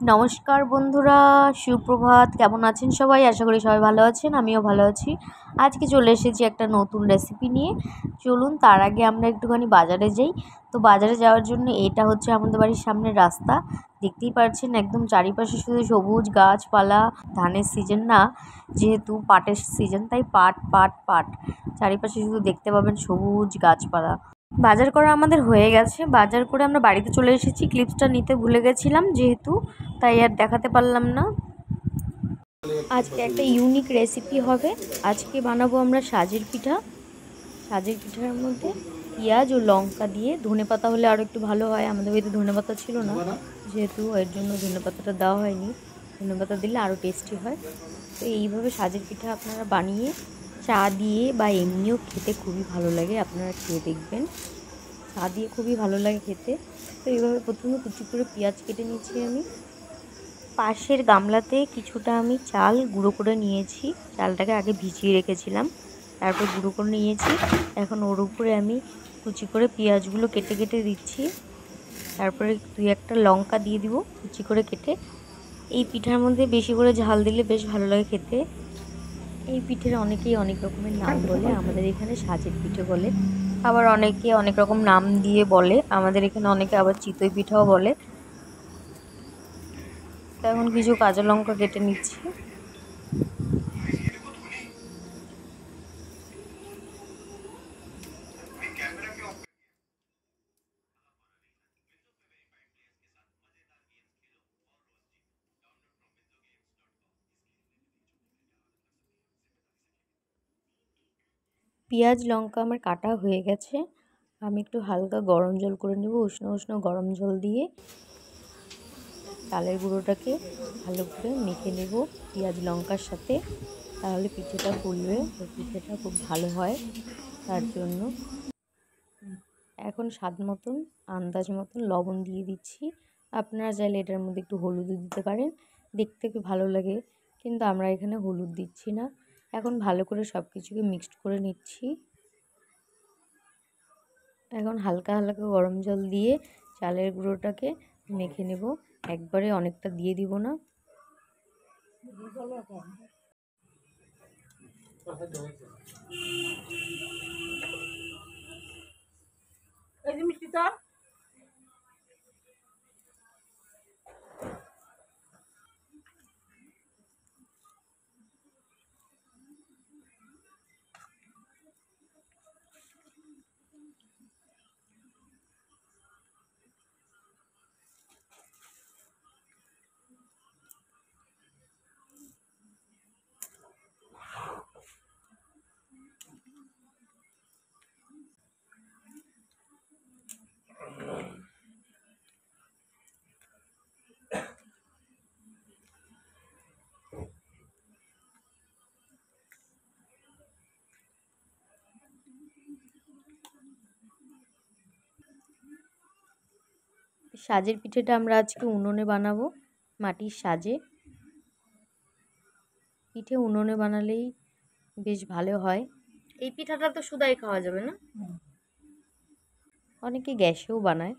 নমস্কার বন্ধুরা, সুপ্রভাত। কেমন আছেন সবাই? আশা করি সবাই ভালো আছেন, আমিও ভালো আছি। আজকে চলে এসেছি একটা নতুন রেসিপি নিয়ে। চলুন তার আগে আমরা একটুখানি বাজারে যাই। তো বাজারে যাওয়ার জন্য এটা হচ্ছে আমাদের বাড়ির সামনের রাস্তা। দেখতেই পাচ্ছেন একদম চারিপাশে শুধু সবুজ গাছপালা। ধানের সিজন না, যেহেতু পাটের সিজন, তাই পাট পাট পাট চারিপাশে শুধু দেখতে পাবেন সবুজ গাছপালা। বাজার করা আমাদের হয়ে গেছে। বাজার করে আমরা বাড়িতে চলে এসেছি। ক্লিপসটা নিতে ভুলে গেছিলাম যেহেতু, তাই আর দেখাতে পারলাম না। আজকে একটা ইউনিক রেসিপি হবে। আজকে বানাবো আমরা সাজের পিঠা। সাজের পিঠার মধ্যে পেঁয়াজ ও লঙ্কা দিয়ে, ধনেপাতা হলে আরও একটু ভালো হয়। আমাদের বাড়িতে ধনেপাতা ছিল না, যেহেতু এর জন্য ধনেপাতাটা দেওয়া হয়নি। ধনেপাতা দিলে আরও টেস্টি হয়। তো এইভাবে সাজের পিঠা আপনারা বানিয়ে চা দিয়ে বা এমনিও খেতে খুবই ভালো লাগে। আপনারা খেয়ে দেখবেন, চা দিয়ে খুবই ভালো লাগে খেতে। তো এইভাবে প্রথমে কুচি করে পেঁয়াজ কেটে নিয়েছি আমি। পাশের গামলাতে কিছুটা আমি চাল গুঁড়ো করে নিয়েছি। চালটাকে আগে ভিজিয়ে রেখেছিলাম, তারপর গুঁড়ো করে নিয়েছি। এখন ওর উপরে আমি কুচি করে পেঁয়াজগুলো কেটে কেটে দিচ্ছি। তারপরে 2-1টা লঙ্কা দিয়ে দিব কুচি করে কেটে। এই পিঠার মধ্যে বেশি করে ঝাল দিলে বেশ ভালো লাগে খেতে। এই পিঠের অনেকেই অনেক রকমের নাম বলে। আমাদের এখানে সাজের পিঠে বলে, আবার অনেকে অনেক রকম নাম দিয়ে বলে। আমাদের এখানে অনেকে আবার চিতই পিঠাও বলে। তো এখন কিছু কাঁচা লঙ্কা কেটে নিচ্ছি। পেঁয়াজ লঙ্কা আমার কাটা হয়ে গেছে। আমি একটু হালকা গরম জল করে নেব, উষ্ণ উষ্ণ গরম জল দিয়ে চালের গুঁড়োটাকে ভালো করে মেখে নেব পেঁয়াজ লঙ্কার সাথে। তাহলে পিঠেটা ফুলবে ও পিঠেটা খুব ভালো হয়। তার জন্য এখন স্বাদ মতন, আন্দাজ মতন লবণ দিয়ে দিচ্ছি। আপনারা চাইলে এটার মধ্যে একটু হলুদও দিতে পারেন, দেখতে খুব ভালো লাগে, কিন্তু আমরা এখানে হলুদ দিচ্ছি না। এখন ভালো করে সব কিছুকে মিক্সড করে নিচ্ছি। এখন হালকা হালকা গরম জল দিয়ে চালের গুঁড়োটাকে মেখে নেব। একবারে অনেকটা দিয়ে দিব না। সাজের পিঠেটা আমরা আজকে উনুনে বানাবো, মাটির সাজে। পিঠে উনুনে বানালেই বেশ ভালো হয়। এই পিঠাটা তো শুধাই খাওয়া যাবে না, অনেকে গ্যাসেও বানায়,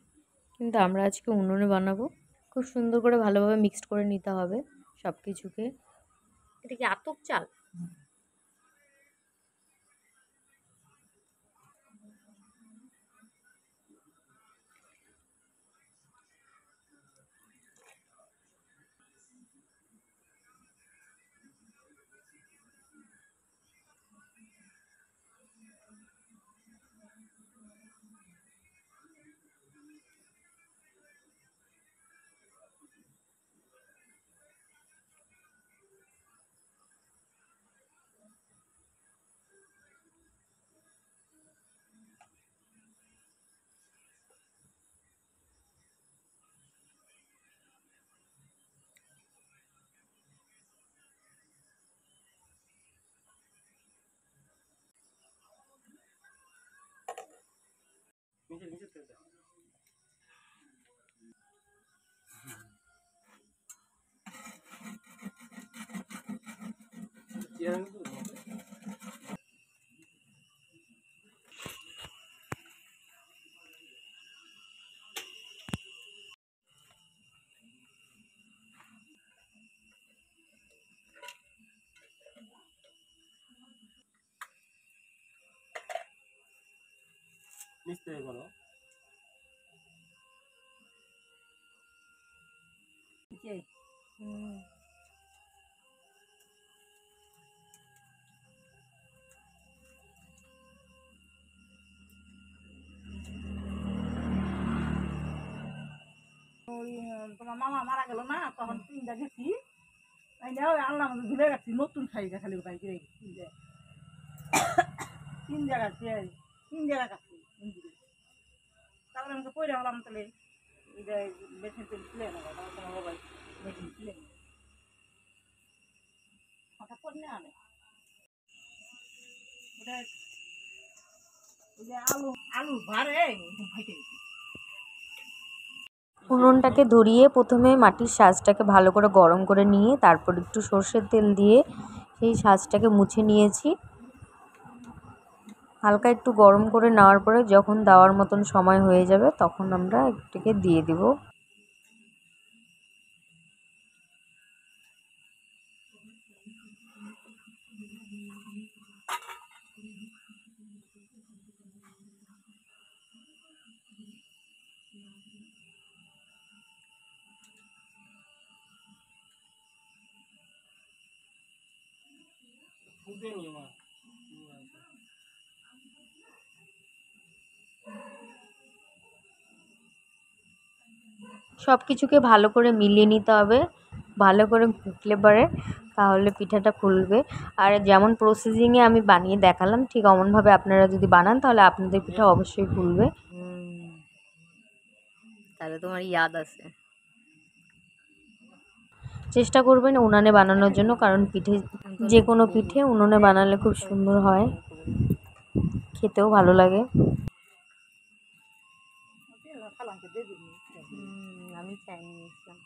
কিন্তু আমরা আজকে উনুনে বানাবো। খুব সুন্দর করে ভালোভাবে মিক্সড করে নিতে হবে সব কিছুকে। এটা কি আতপ চাল? তোমার মামা মারা গেল না, তখন 3টা গেছি, আল্লাহ আমাদের ভুলে গেছি, নতুন শাড়িটা খালি বাইকে রেখেছি, 3 জায়গাতে 3 জায়গা কাছে তারপরে আমাকে পয়লা হলাম, তাহলে বেশি ছিল না, তোমার মোবাইল বেশি ছিল হঠাৎ করে না আনে ওটা, ওই যে আলু ভারে ভাইতে গেছি। উনুনটাকে ধরিয়ে প্রথমে মাটির সাজটাকে ভালো করে গরম করে নিয়ে তারপর একটু সর্ষের তেল দিয়ে সেই সাজটাকে মুছে নিয়েছি। হালকা একটু গরম করে নেওয়ার পরে যখন দেওয়ার মতন সময় হয়ে যাবে তখন আমরা এটাকে দিয়ে দেব। সব কিছুকে ভালো করে মিলিয়ে নিতে হবে, ভালো করে ফুটলে পরে তাহলে পিঠাটা ফুলবে। আর যেমন প্রসেসিংয়ে আমি বানিয়ে দেখালাম ঠিক অমনভাবে আপনারা যদি বানান তাহলে আপনাদের পিঠা অবশ্যই ফুলবে। তাহলে তোমার ইয়াদ আছে। চেষ্টা করবেন উনানে বানানোর জন্য, কারণ পিঠে যে কোনো পিঠে উনুনে বানালে খুব সুন্দর হয়, খেতেও ভালো লাগে। আমি চাই নিয়েছিলাম।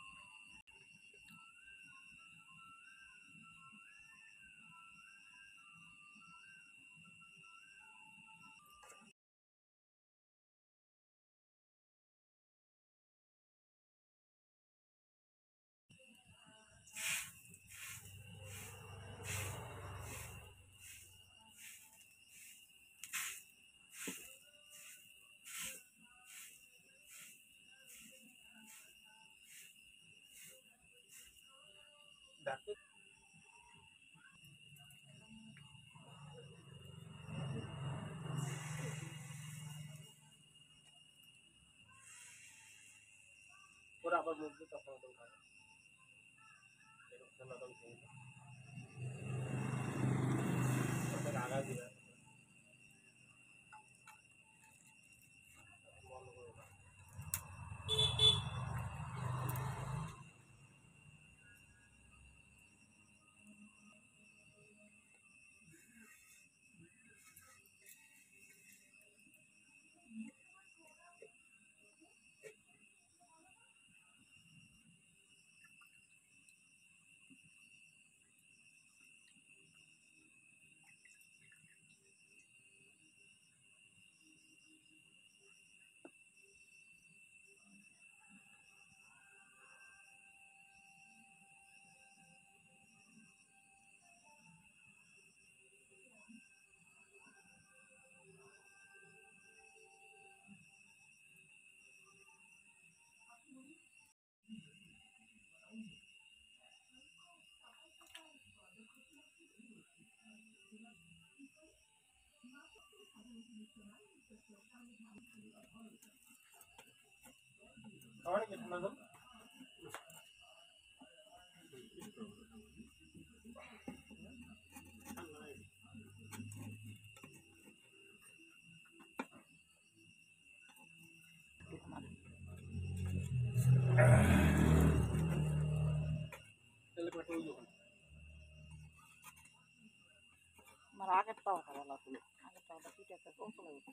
আমার আগের পাওয়া ভালো লাগলো, আগের পাওয়াটা পিঠাটা কমপলা উঠছে,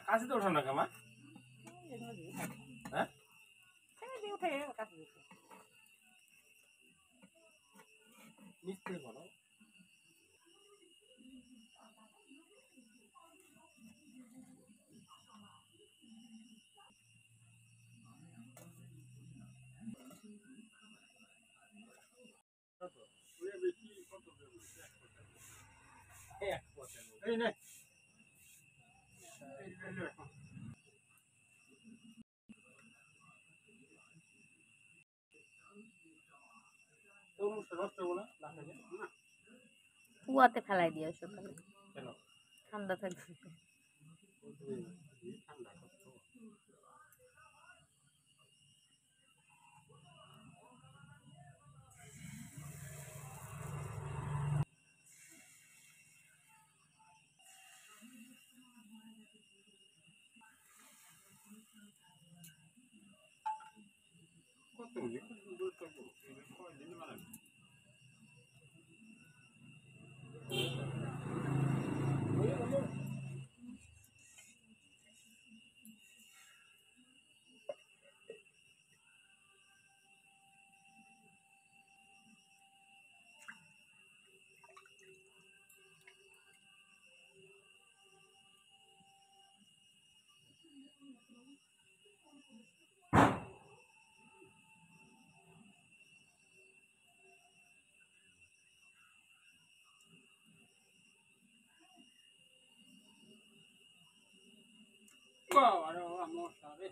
কাছে তো ওঠা না কামা, হ্যাঁ উঠে কাছে দিচ্ছে নিশ্চয়ই বলো। এই নে তরমুজটা নষ্ট হবো না না খেলে? কুয়াতে ফেলাই দিও সকালে, কেন? ঠান্ডা থাকবে। ঠান্ডা কষ্ট। কত কয়দিন মানে বাবা রে বাবা, মশা রে।